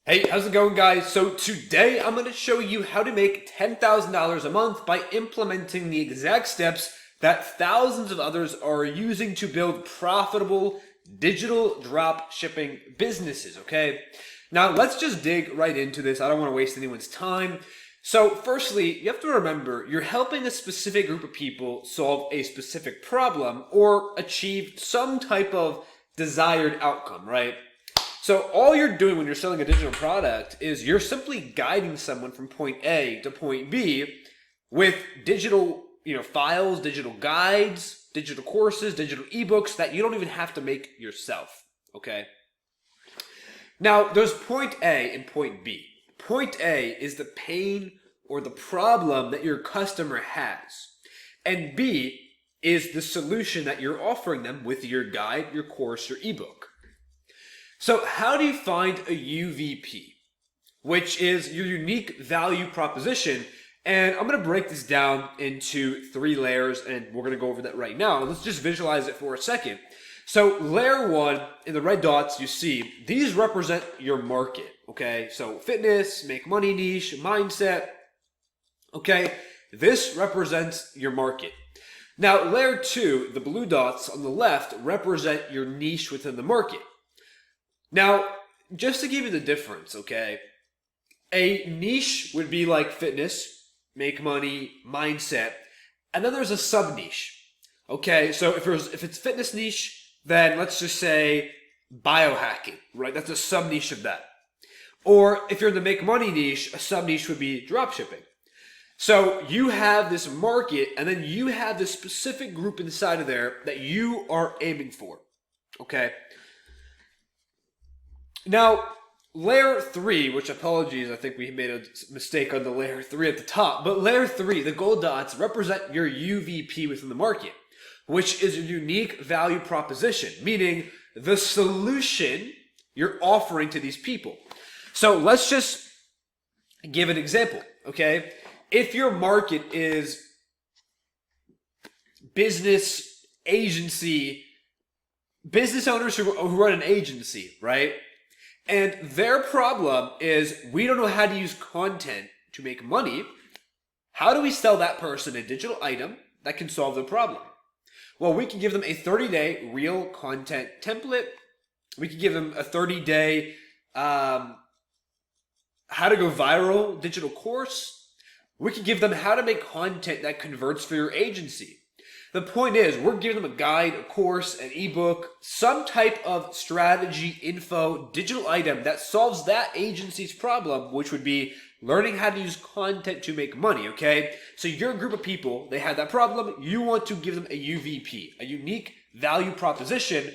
Hey, how's it going, guys? So today I'm going to show you how to make $10,000 a month by implementing the exact steps that thousands of others are using to build profitable digital drop shipping businesses, okay? Now, let's just dig right into this. I don't want to waste anyone's time. So firstly, you have to remember you're helping a specific group of people solve a specific problem or achieve some type of desired outcome, right? So all you're doing when you're selling a digital product is you're simply guiding someone from point A to point B with digital, files, digital guides, digital courses, digital ebooks that you don't even have to make yourself, okay? Now, there's point A and point B. Point A is the pain or the problem that your customer has. And B is the solution that you're offering them with your guide, your course, your ebook. So how do you find a UVP, which is your unique value proposition? And I'm going to break this down into 3 layers, and we're going to go over that right now. Let's just visualize it for a second. So layer 1, in the red dots you see, these represent your market, okay? So fitness, make money niche, mindset, okay? This represents your market. Now layer 2, the blue dots on the left, represent your niche within the market. Now, just to give you the difference, okay, a niche would be like fitness, make money, mindset, and then there's a sub-niche. Okay, so if it's fitness niche, then let's just say biohacking, right? That's a sub-niche of that. Or if you're in the make money niche, a sub-niche would be dropshipping. So you have this market, and then you have this specific group inside of there that you are aiming for, okay? Now, layer 3, which apologies, I think we made a mistake on the layer 3 at the top, but layer 3, the gold dots, represent your UVP within the market, which is a unique value proposition, meaning the solution you're offering to these people. So let's just give an example, okay? If your market is business agency, business owners who run an agency, right? And their problem is we don't know how to use content to make money. How do we sell that person a digital item that can solve the problem? Well, we can give them a 30-day real content template. We can give them a 30-day how to go viral digital course. We can give them how to make content that converts for your agency. The point is, we're giving them a guide, a course, an ebook, some type of strategy, info, digital item that solves that agency's problem, which would be learning how to use content to make money, okay? So your group of people, they have that problem. You want to give them a UVP, a unique value proposition.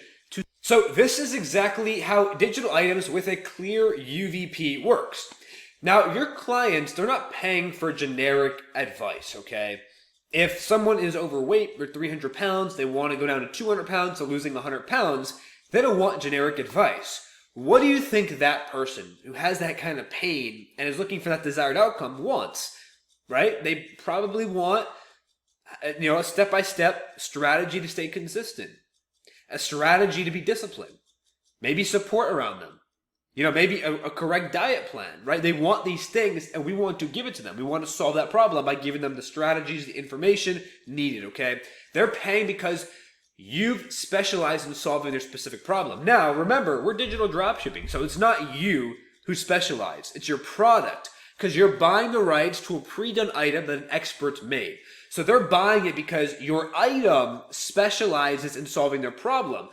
So this is exactly how digital items with a clear UVP works. Now, your clients, they're not paying for generic advice, okay? If someone is overweight, they're 300 pounds, they want to go down to 200 pounds, so losing 100 pounds, they don't want generic advice. What do you think that person who has that kind of pain and is looking for that desired outcome wants, right? They probably want, a step-by-step strategy to stay consistent, a strategy to be disciplined, maybe support around them. Maybe a correct diet plan, right? They want these things and we want to give it to them. We want to solve that problem by giving them the strategies, the information needed, okay? They're paying because you've specialized in solving their specific problem. Now, remember, we're digital dropshipping, so it's not you who specialize. It's your product because you're buying the rights to a pre-done item that an expert made. So they're buying it because your item specializes in solving their problem.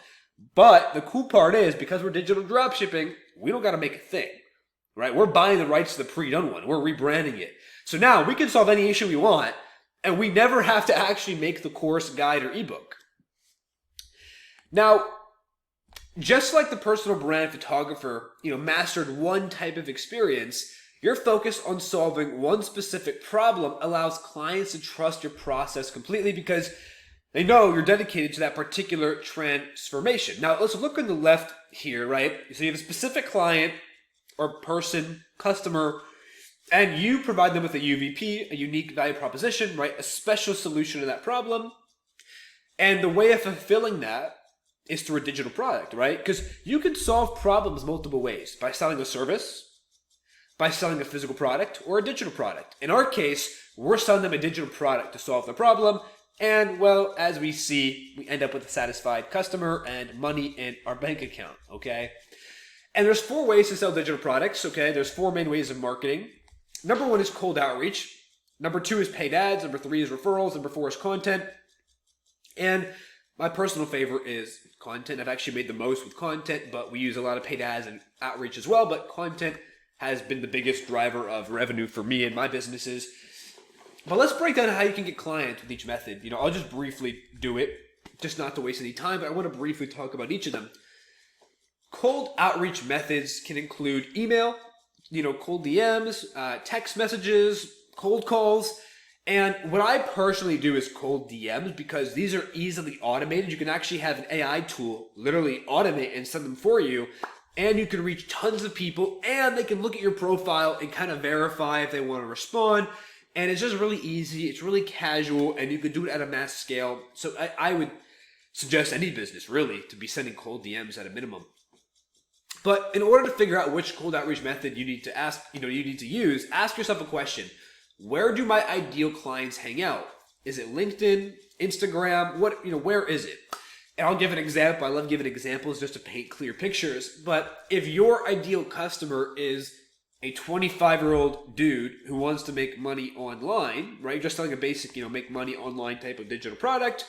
But the cool part is, because we're digital dropshipping, we don't got to make a thing, right? We're buying the rights to the pre-done one. We're rebranding it. So now we can solve any issue we want, and we never have to actually make the course, guide, or ebook. Now, just like the personal brand photographer, mastered one type of experience, your focus on solving one specific problem allows clients to trust your process completely because they know you're dedicated to that particular transformation. Now, let's look on the left here, right? So you have a specific client or person, customer, and you provide them with a UVP, a unique value proposition, right? A special solution to that problem. And the way of fulfilling that is through a digital product, right? Because you can solve problems multiple ways by selling a service, by selling a physical product or a digital product. In our case, we're selling them a digital product to solve the problem. And well, as we see, we end up with a satisfied customer and money in our bank account, okay? And there's 4 ways to sell digital products, okay? There's 4 main ways of marketing. Number 1 is cold outreach. Number 2 is paid ads. Number 3 is referrals. Number 4 is content. And my personal favorite is content. I've actually made the most with content, but we use a lot of paid ads and outreach as well. But content has been the biggest driver of revenue for me and my businesses. But let's break down how you can get clients with each method. I'll just briefly do it, just not to waste any time, but I want to briefly talk about each of them. Cold outreach methods can include email, cold DMs, text messages, cold calls. And what I personally do is cold DMs because these are easily automated. You can actually have an AI tool literally automate and send them for you. And you can reach tons of people and they can look at your profile and kind of verify if they want to respond. And it's just really easy. It's really casual and you can do it at a mass scale. So I would suggest any business really to be sending cold DMs at a minimum. But in order to figure out which cold outreach method you need to use, ask yourself a question. Where do my ideal clients hang out? Is it LinkedIn, Instagram? Where is it? And I'll give an example. I love giving examples just to paint clear pictures. But if your ideal customer is a 25-year-old dude who wants to make money online, right? Just selling a basic, make money online type of digital product,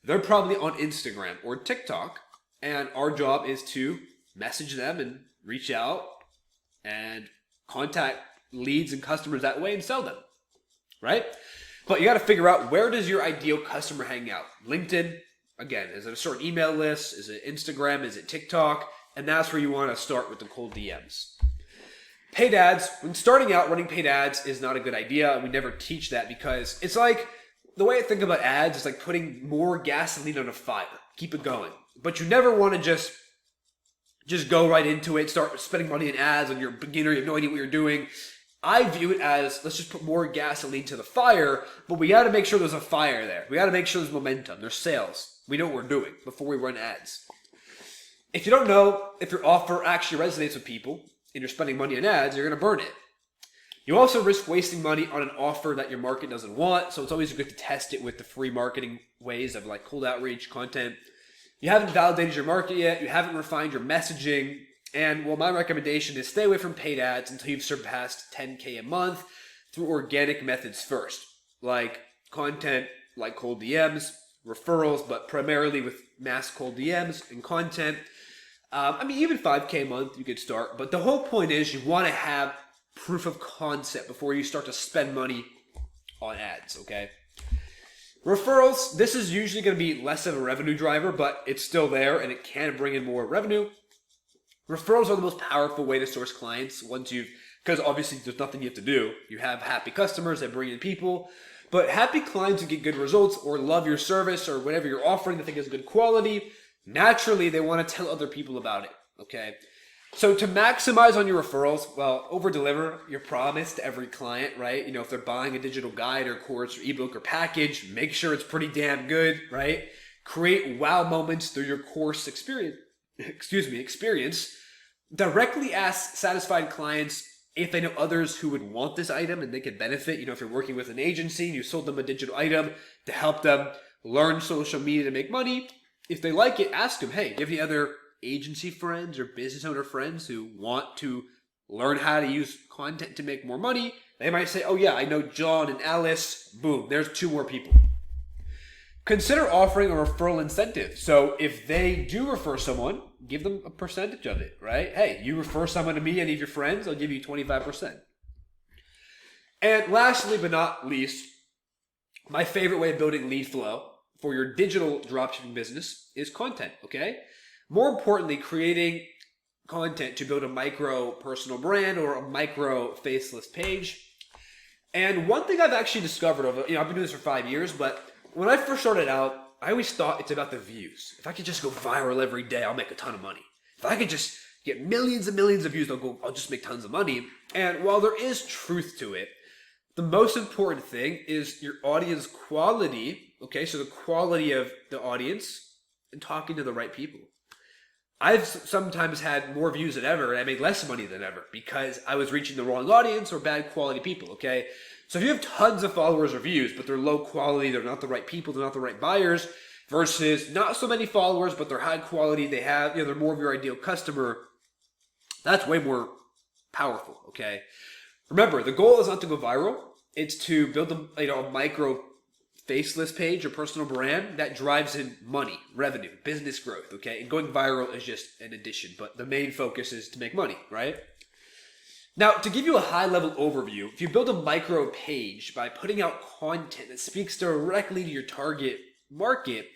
they're probably on Instagram or TikTok. And our job is to message them and reach out and contact leads and customers that way and sell them, right? But you got to figure out, where does your ideal customer hang out? LinkedIn, again, is it a certain email list? Is it Instagram? Is it TikTok? And that's where you want to start with the cold DMs. Paid ads, when starting out, running paid ads is not a good idea. We never teach that because it's like, the way I think about ads is like putting more gasoline on a fire. Keep it going. But you never want to just go right into it, start spending money in ads when you're a beginner, you have no idea what you're doing. I view it as, let's just put more gasoline to the fire, but we got to make sure there's a fire there. We got to make sure there's momentum, there's sales. We know what we're doing before we run ads. If you don't know if your offer actually resonates with people and you're spending money on ads, you're going to burn it. You also risk wasting money on an offer that your market doesn't want, so it's always good to test it with the free marketing ways of like cold outreach, content. You haven't validated your market yet, you haven't refined your messaging, and well, my recommendation is stay away from paid ads until you've surpassed 10K a month through organic methods first, like content, like cold DMs, referrals, but primarily with mass cold DMs and content. Even 5K a month you could start, but the whole point is you want to have proof of concept before you start to spend money on ads, okay? Referrals, this is usually going to be less of a revenue driver, but it's still there and it can bring in more revenue. Referrals are the most powerful way to source clients because obviously there's nothing you have to do. You have happy customers that bring in people, but happy clients who get good results or love your service or whatever you're offering, they think is good quality, naturally they want to tell other people about it, okay? So to maximize on your referrals, well, over-deliver your promise to every client, right? If they're buying a digital guide or course or ebook or package, make sure it's pretty damn good, right? Create wow moments through your course experience. Directly ask satisfied clients if they know others who would want this item and they could benefit. If you're working with an agency and you sold them a digital item to help them learn social media to make money, if they like it, ask them, hey, do you have any other agency friends or business owner friends who want to learn how to use content to make more money? They might say, oh yeah, I know John and Alice. Boom, there's 2 more people. Consider offering a referral incentive. So if they do refer someone, give them a percentage of it, right? Hey, you refer someone to me, any of your friends, I'll give you 25%. And lastly but not least, my favorite way of building lead flow for your digital dropshipping business is content, okay? More importantly, creating content to build a micro personal brand or a micro faceless page. And one thing I've actually discovered I've been doing this for 5 years, but when I first started out, I always thought it's about the views. If I could just go viral every day, I'll make a ton of money. If I could just get millions and millions of views, I'll just make tons of money. And while there is truth to it, the most important thing is your audience quality, okay? So the quality of the audience and talking to the right people. I've sometimes had more views than ever, and I made less money than ever because I was reaching the wrong audience or bad quality people, okay? So if you have tons of followers or views, but they're low quality, they're not the right people, they're not the right buyers, versus not so many followers, but they're high quality, they have, they're more of your ideal customer, that's way more powerful, okay? Remember, the goal is not to go viral. It's to build a micro faceless page or personal brand that drives in money, revenue, business growth, okay? And going viral is just an addition, but the main focus is to make money, right? Now, to give you a high-level overview, if you build a micro page by putting out content that speaks directly to your target market,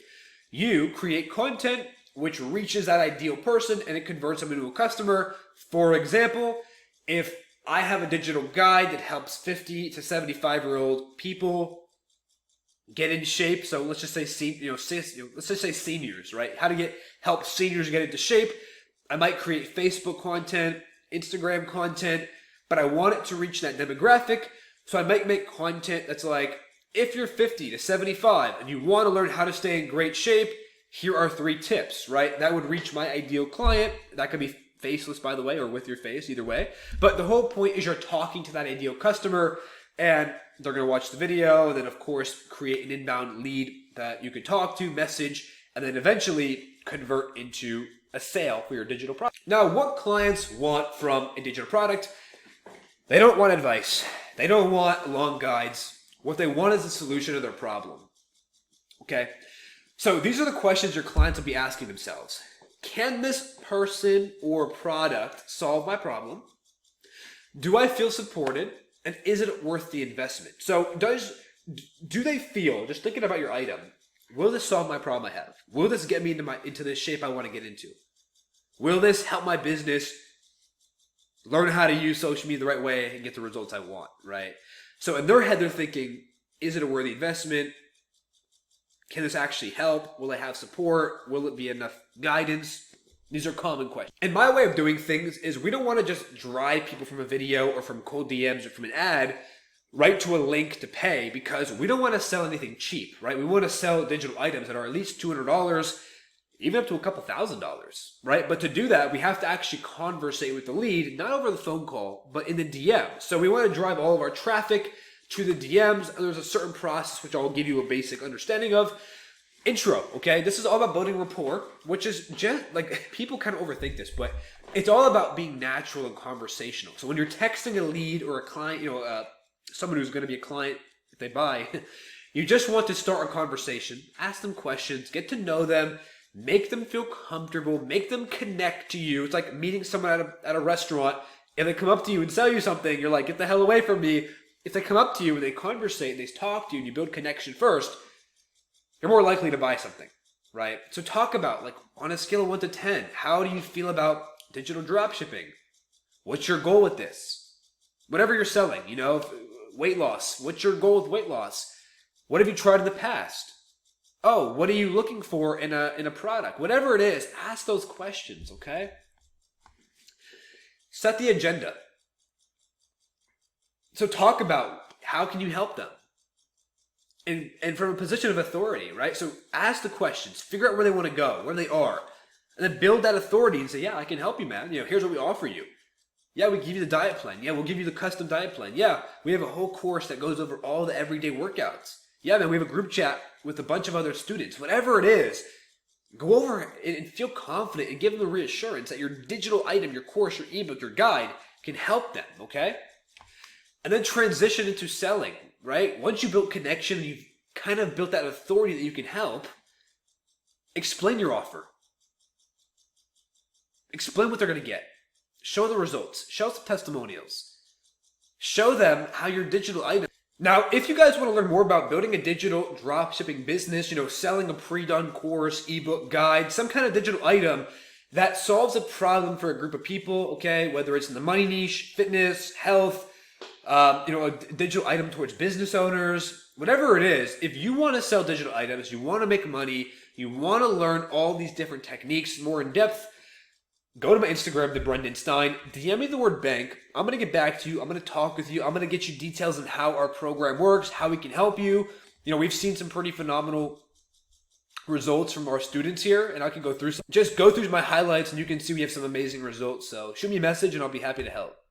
you create content which reaches that ideal person and it converts them into a customer. For example, if I have a digital guide that helps 50 to 75-year-old people get in shape. So let's just say, let's just say seniors, right? How to help seniors get into shape. I might create Facebook content, Instagram content, but I want it to reach that demographic. So I might make content that's like, if you're 50 to 75 and you want to learn how to stay in great shape, here are 3 tips, right? That would reach my ideal client. That could be faceless, by the way, or with your face, either way. But the whole point is you're talking to that ideal customer and they're going to watch the video and then, of course, create an inbound lead that you can talk to, message, and then eventually convert into a sale for your digital product. Now, what clients want from a digital product? They don't want advice. They don't want long guides. What they want is a solution to their problem. Okay? So these are the questions your clients will be asking themselves. Can this person or product solve my problem? Do I feel supported? And is it worth the investment? So do they feel, just thinking about your item, will this solve my problem I have? Will this get me into the shape I want to get into? Will this help my business learn how to use social media the right way and get the results I want, right? So in their head, they're thinking, is it a worthy investment? Can this actually help? Will I have support? Will it be enough guidance? These are common questions. And my way of doing things is we don't want to just drive people from a video or from cold DMs or from an ad right to a link to pay because we don't want to sell anything cheap, right? We want to sell digital items that are at least $200, even up to a couple $1,000s, right? But to do that, we have to actually conversate with the lead, not over the phone call, but in the DM. So we want to drive all of our traffic to the DMs. There's a certain process which I'll give you a basic understanding of. Intro, okay? This is all about building rapport, which is just like people kind of overthink this, but it's all about being natural and conversational. So when you're texting a lead or a client, someone who's going to be a client if they buy, you just want to start a conversation, ask them questions, get to know them, make them feel comfortable, make them connect to you. It's like meeting someone at a restaurant. If they come up to you and sell you something, you're like, get the hell away from me. If they come up to you and they conversate and they talk to you and you build connection first, you're more likely to buy something, right? So talk about, like, on a scale of 1 to 10, how do you feel about digital dropshipping? What's your goal with this? Whatever you're selling, weight loss. What's your goal with weight loss? What have you tried in the past? Oh, what are you looking for in a product? Whatever it is, ask those questions, okay? Set the agenda. So talk about how can you help them? And from a position of authority, right? So ask the questions, figure out where they want to go, where they are, and then build that authority and say, yeah, I can help you, man. Here's what we offer you. Yeah, we give you the diet plan. Yeah, we'll give you the custom diet plan. Yeah, we have a whole course that goes over all the everyday workouts. Yeah, man, we have a group chat with a bunch of other students. Whatever it is, go over and feel confident and give them the reassurance that your digital item, your course, your ebook, your guide can help them, okay? And then transition into selling, right? Once you build connection and you've kind of built that authority that you can help, explain your offer. Explain what they're going to get. Show the results. Show some testimonials. Show them how your digital item. Now, if you guys want to learn more about building a digital dropshipping business, selling a pre-done course, ebook, guide, some kind of digital item that solves a problem for a group of people, okay, whether it's in the money niche, fitness, health, a digital item towards business owners, whatever it is, if you want to sell digital items, you want to make money, you want to learn all these different techniques more in depth, go to my Instagram, the Brenden Stein, DM me the word bank. I'm going to get back to you. I'm going to talk with you. I'm going to get you details on how our program works, how we can help you. We've seen some pretty phenomenal results from our students here, and I can go through some, just go through my highlights, and you can see we have some amazing results. So shoot me a message and I'll be happy to help.